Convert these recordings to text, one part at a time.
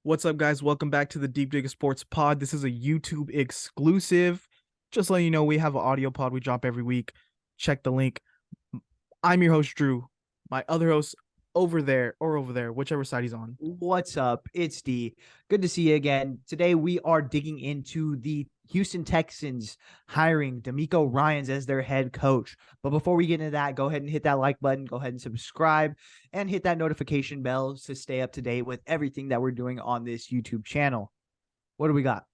What's up, guys? Welcome back to the Deep Dig Sports Pod. This is a YouTube exclusive. Just letting you know, we have an audio pod we drop every week. Check the link. I'm your host, Drew. My other host over there or over there, whichever side he's on. What's up? It's D. Good to see you again. Today we are digging into the Houston Texans hiring Demeco Ryans as their head coach. But before we get into that, go ahead and hit that like button, go ahead and subscribe, and hit that notification bell to stay up to date with everything that we're doing on this YouTube channel. What do we got?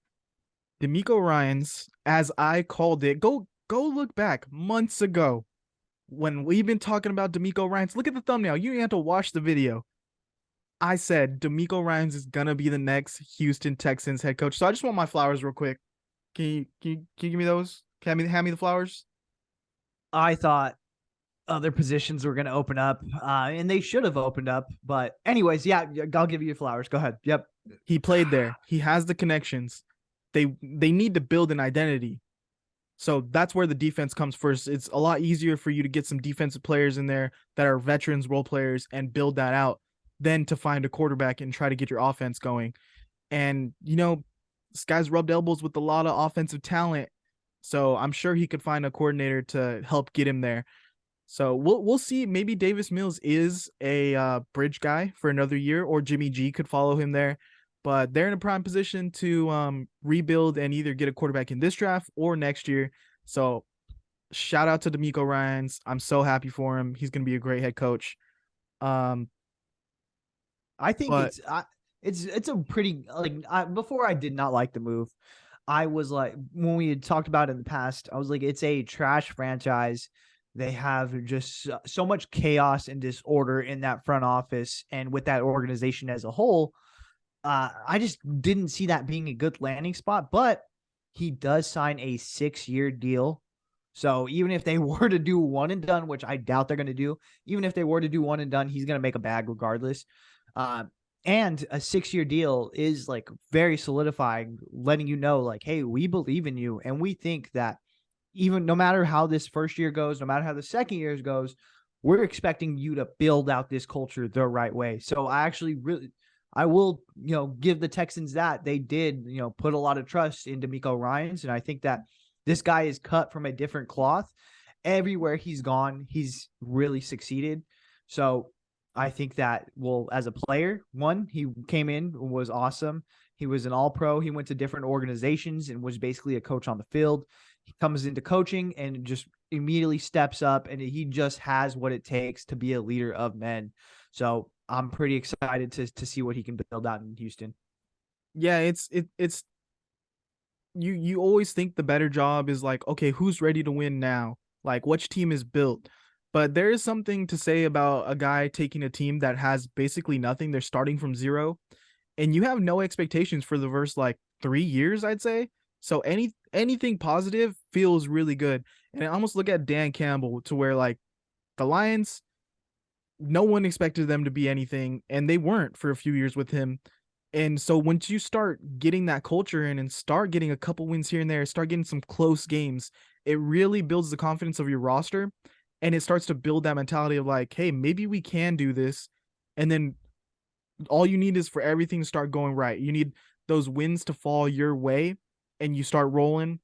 Demeco Ryans, as I called it, go look back months ago when we've been talking about Demeco Ryans. Look at the thumbnail. You didn't have to watch the video. I said Demeco Ryans is gonna be the next Houston Texans head coach. So I just want my flowers real quick. Can you give me those? Hand me the flowers? I thought other positions were going to open up, and they should have opened up. But anyways, yeah, I'll give you your flowers. Go ahead. Yep. He played there. He has the connections. They need to build an identity. So that's where the defense comes first. It's a lot easier for you to get some defensive players in there that are veterans, role players, and build that out than to find a quarterback and try to get your offense going. And, this guy's rubbed elbows with a lot of offensive talent. So I'm sure he could find a coordinator to help get him there. So we'll see. Maybe Davis Mills is a bridge guy for another year, or Jimmy G could follow him there. But they're in a prime position to rebuild and either get a quarterback in this draft or next year. So shout out to Demeco Ryans. I'm so happy for him. He's going to be a great head coach. I think it's a pretty before I did not like the move. I was like, when we had talked about it in the past, I was like, it's a trash franchise. They have just so much chaos and disorder in that front office and with that organization as a whole. I just didn't see that being a good landing spot, but he does sign a 6-year deal. So even if they were to do one and done, which I doubt they're going to do, even if they were to do one and done, he's going to make a bag regardless. And a 6-year deal is like very solidifying, letting you know, like, hey, we believe in you. And we think that even no matter how this first year goes, no matter how the second year goes, we're expecting you to build out this culture the right way. So I will, give the Texans that they did, put a lot of trust in Demeco Ryans. And I think that this guy is cut from a different cloth. Everywhere he's gone, he's really succeeded. So I think that, as a player, he came in, was awesome. He was an all-pro. He went to different organizations and was basically a coach on the field. He comes into coaching and just immediately steps up, and he just has what it takes to be a leader of men. So I'm pretty excited to see what he can build out in Houston. Yeah, it's you always think the better job is like, okay, who's ready to win now? Like, which team is built? But there is something to say about a guy taking a team that has basically nothing. They're starting from zero, and you have no expectations for the first 3 years, I'd say. So anything positive feels really good. And I almost look at Dan Campbell to where the Lions, no one expected them to be anything, and they weren't for a few years with him. And so once you start getting that culture in and start getting a couple wins here and there, start getting some close games, it really builds the confidence of your roster. And it starts to build that mentality of hey, maybe we can do this. And then all you need is for everything to start going right. You need those wins to fall your way and you start rolling.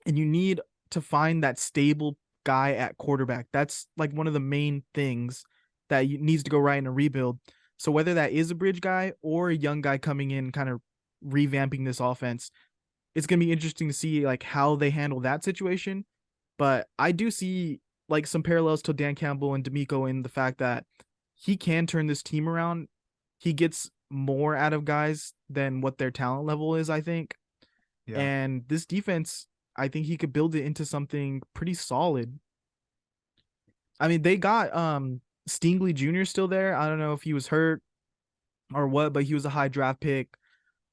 And you need to find that stable guy at quarterback. That's one of the main things that needs to go right in a rebuild. So whether that is a bridge guy or a young guy coming in kind of revamping this offense, it's going to be interesting to see how they handle that situation. But I do see some parallels to Dan Campbell and Demeco in the fact that he can turn this team around. He gets more out of guys than what their talent level is, I think. Yeah. And this defense, I think he could build it into something pretty solid. I mean, they got Stingley Jr. still there. I don't know if he was hurt or what, but he was a high draft pick.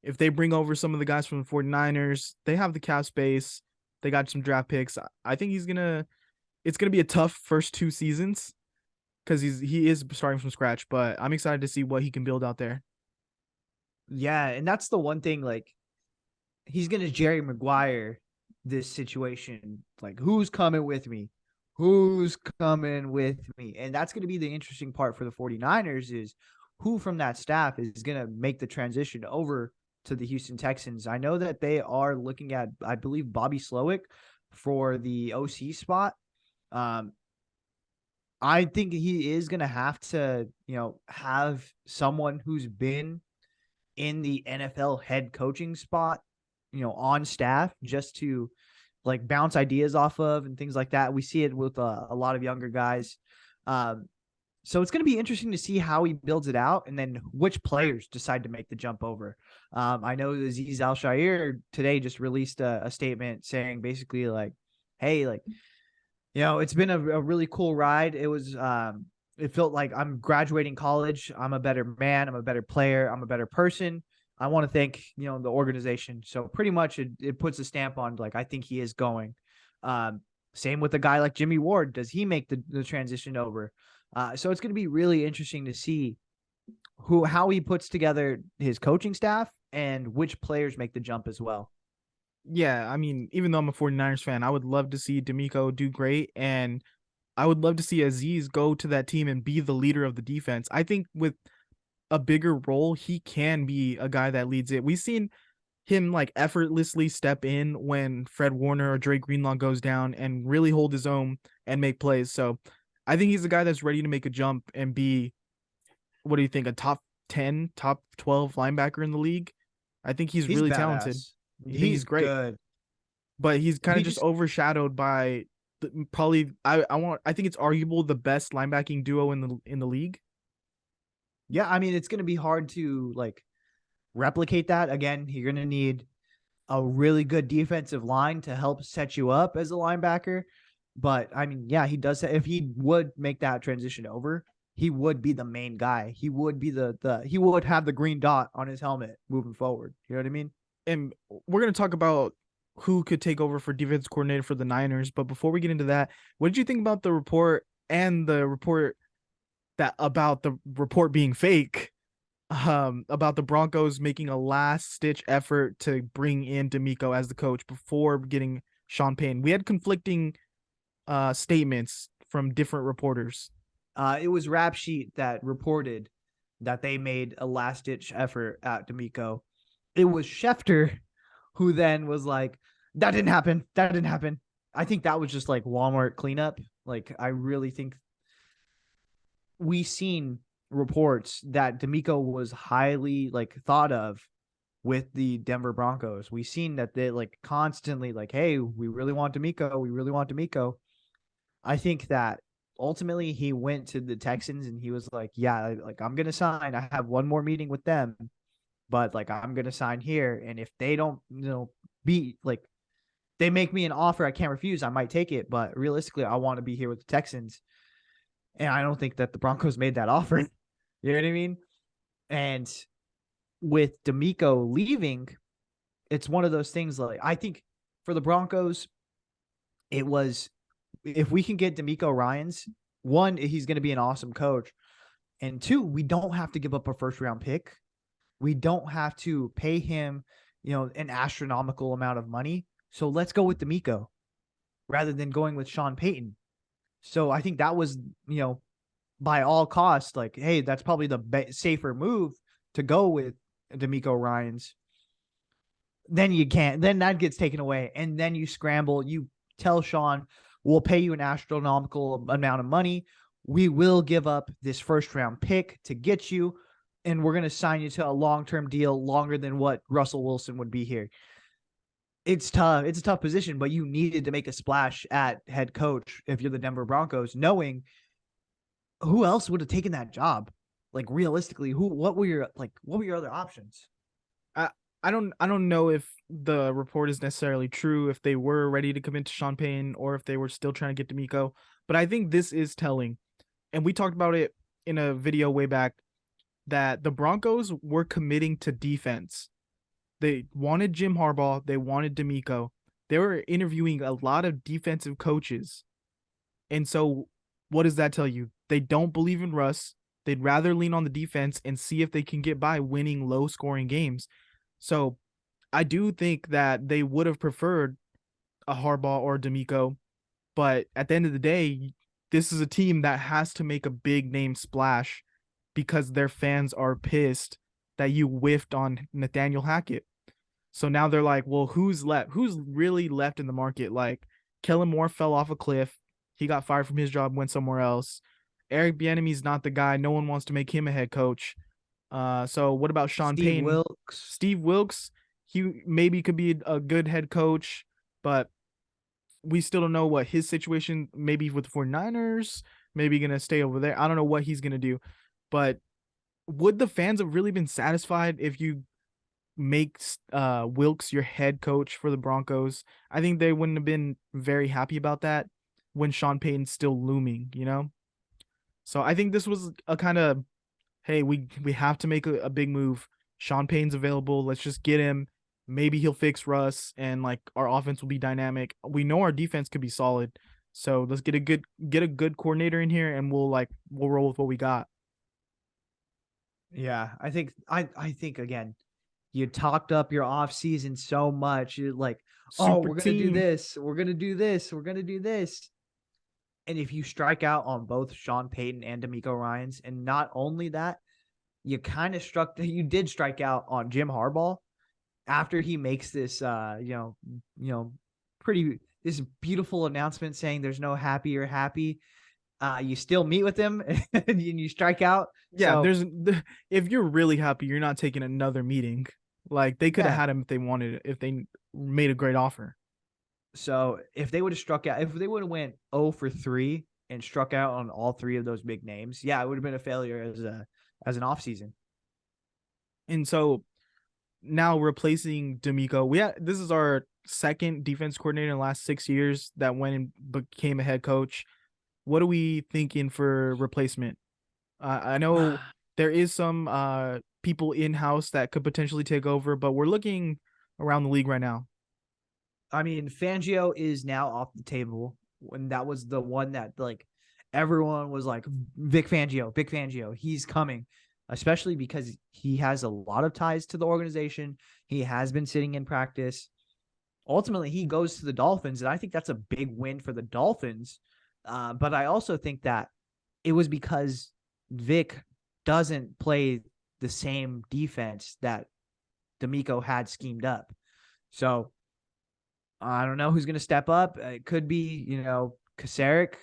If they bring over some of the guys from the 49ers, they have the cap space. They got some draft picks. I think it's going to be a tough first 2 seasons because he is starting from scratch, but I'm excited to see what he can build out there. Yeah, and that's the one thing, he's going to Jerry Maguire this situation. Who's coming with me? Who's coming with me? And that's going to be the interesting part for the 49ers is who from that staff is going to make the transition over to the Houston Texans. I know that they are looking at, I believe, Bobby Slowick for the OC spot. I think he is going to have to, have someone who's been in the NFL head coaching spot, on staff just to like bounce ideas off of and things like that. We see it with a lot of younger guys. So it's going to be interesting to see how he builds it out and then which players decide to make the jump over. I know Azeez Al-Shaair today just released a statement saying basically like, hey, like, it's been a really cool ride. It was, it felt like I'm graduating college. I'm a better man. I'm a better player. I'm a better person. I want to thank, the organization. So pretty much it puts a stamp on like, I think he is going. Same with a guy like Jimmy Ward. Does he make the transition over? So it's going to be really interesting to see how he puts together his coaching staff and which players make the jump as well. Yeah, I mean, even though I'm a 49ers fan, I would love to see Demeco do great, and I would love to see Azeez go to that team and be the leader of the defense. I think with a bigger role, he can be a guy that leads it. We've seen him like effortlessly step in when Fred Warner or Dre Greenlaw goes down and really hold his own and make plays. So I think he's a guy that's ready to make a jump and be, what do you think, a top 10, top 12 linebacker in the league? I think he's really badass. Talented. He's great. Good. But he's kind of just overshadowed by probably I think it's arguable the best linebacking duo in the league. Yeah, I mean, it's going to be hard to like replicate that. Again, you're going to need a really good defensive line to help set you up as a linebacker. But I mean, yeah, he does. If he would make that transition over, he would be the main guy. He would be he would have the green dot on his helmet moving forward. You know what I mean? And we're going to talk about who could take over for defense coordinator for the Niners. But before we get into that, what did you think about the report and the report about the report being fake, about the Broncos making a last stitch effort to bring in Demeco as the coach before getting Sean Payton? We had conflicting statements from different reporters. It was Rap Sheet that reported that they made a last ditch effort at Demeco. It was Schefter who then was like, that didn't happen. That didn't happen. I think that was just like Walmart cleanup. Like, I really think we seen reports that Demeco was highly like thought of with the Denver Broncos. We seen that they like constantly like, hey, we really want Demeco. We really want Demeco. I think that ultimately he went to the Texans and he was like, yeah, like I'm going to sign. I have one more meeting with them, but like I'm going to sign here. And if they don't, be like, they make me an offer I can't refuse, I might take it. But realistically, I want to be here with the Texans. And I don't think that the Broncos made that offer. You know what I mean? And with Demeco leaving, it's one of those things like, I think for the Broncos, it was, if we can get Demeco Ryans, one, he's going to be an awesome coach. And two, we don't have to give up a first round pick. We don't have to pay him, an astronomical amount of money. So let's go with Demeco rather than going with Sean Payton. So I think that was, by all costs, like, hey, that's probably the safer move to go with Demeco Ryans. Then that gets taken away. And then you scramble, you tell Sean, we'll pay you an astronomical amount of money. We will give up this first round pick to get you. And we're going to sign you to a long-term deal longer than what Russell Wilson would be here. It's tough. It's a tough position, but you needed to make a splash at head coach if you're the Denver Broncos, knowing who else would have taken that job. Like realistically, what were your other options? I don't know if the report is necessarily true, if they were ready to commit to Sean Payton or if they were still trying to get Demeco, but I think this is telling. And we talked about it in a video way back that the Broncos were committing to defense. They wanted Jim Harbaugh. They wanted Demeco. They were interviewing a lot of defensive coaches. And so what does that tell you? They don't believe in Russ. They'd rather lean on the defense and see if they can get by winning low-scoring games. So I do think that they would have preferred a Harbaugh or Demeco. But at the end of the day, this is a team that has to make a big-name splash because their fans are pissed that you whiffed on Nathaniel Hackett. So now they're like, well, who's left? Who's really left in the market? Like, Kellen Moore fell off a cliff. He got fired from his job, went somewhere else. Eric Bieniemy's not the guy. No one wants to make him a head coach. So what about Sean Steve Payton? Wilks. Steve Wilks, he maybe could be a good head coach, but we still don't know what his situation, maybe with the 49ers, maybe going to stay over there. I don't know what he's going to do. But would the fans have really been satisfied if you make Wilks your head coach for the Broncos? I think they wouldn't have been very happy about that when Sean Payton's still looming, you know? So I think this was a kind of, hey, we have to make a big move. Sean Payton's available. Let's just get him. Maybe he'll fix Russ and like our offense will be dynamic. We know our defense could be solid. So let's get a good coordinator in here and we'll roll with what we got. Yeah, I think again, you talked up your off season so much. You're like, oh, Super we're gonna do team. this, we're gonna do this, we're gonna do this. And if you strike out on both Sean Payton and Demeco Ryans, and not only that, you did strike out on Jim Harbaugh after he makes this pretty this beautiful announcement saying there's no happy or happy. You still meet with him and you strike out. Yeah, So, if you're really happy, you're not taking another meeting. Like they could have yeah. had him if they wanted, if they made a great offer. So if they would have struck out, if they would have went 0 for 3 and struck out on all three of those big names, yeah, it would have been a failure as an offseason. And so now replacing Demeco, this is our second defense coordinator in the last 6 years that went and became a head coach. What are we thinking for replacement? I know there is some people in house that could potentially take over, but we're looking around the league right now. I mean, Fangio is now off the table. When that was the one that like everyone was like, Vic Fangio, he's coming, especially because he has a lot of ties to the organization. He has been sitting in practice. Ultimately, he goes to the Dolphins, and I think that's a big win for the Dolphins. But I also think that it was because Vic doesn't play the same defense that Demeco had schemed up. So I don't know who's going to step up. It could be, Kasarik,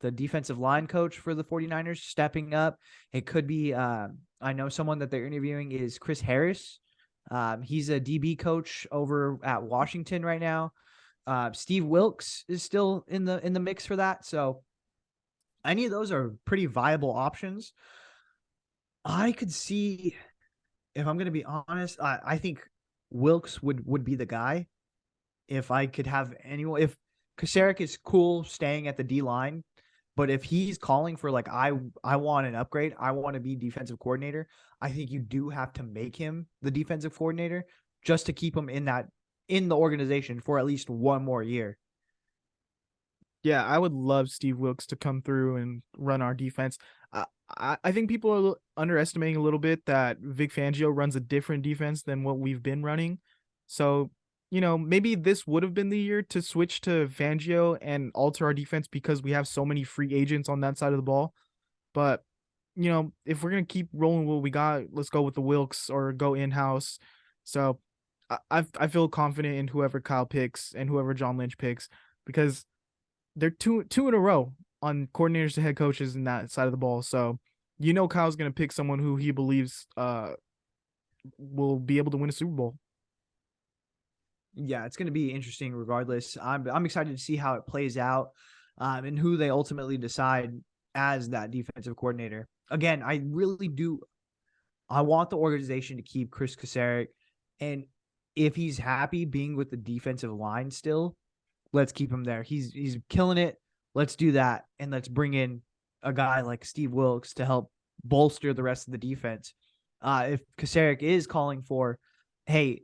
the defensive line coach for the 49ers, stepping up. It could be, I know someone that they're interviewing is Chris Harris. He's a DB coach over at Washington right now. Steve Wilks is still in the mix for that. So any of those are pretty viable options. I could see, if I'm going to be honest, I think Wilks would be the guy. If I could have anyone, if Kasarik is cool staying at the D line, but if he's calling for like, I want an upgrade, I want to be defensive coordinator, I think you do have to make him the defensive coordinator just to keep him in the organization for at least one more year. Yeah, I would love Steve Wilks to come through and run our defense. I think people are underestimating a little bit that Vic Fangio runs a different defense than what we've been running. So, maybe this would have been the year to switch to Fangio and alter our defense because we have so many free agents on that side of the ball. But, if we're going to keep rolling what we got, let's go with the Wilks or go in-house. So I feel confident in whoever Kyle picks and whoever John Lynch picks because they're two in a row on coordinators to head coaches in that side of the ball. So, Kyle's going to pick someone who he believes will be able to win a Super Bowl. Yeah, it's going to be interesting regardless. I'm excited to see how it plays out and who they ultimately decide as that defensive coordinator. Again, I really do. I want the organization to keep Chris Kasarik. And if he's happy being with the defensive line still, let's keep him there. He's killing it. Let's do that. And let's bring in a guy like Steve Wilks to help bolster the rest of the defense. If Kasarik is calling for, hey,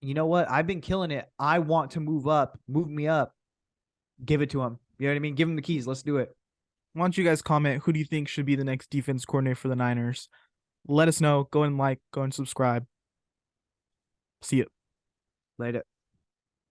you know what? I've been killing it. I want to move me up. Give it to him. You know what I mean? Give him the keys. Let's do it. Why don't you guys comment who do you think should be the next defense coordinator for the Niners? Let us know. Go and subscribe. See you Later.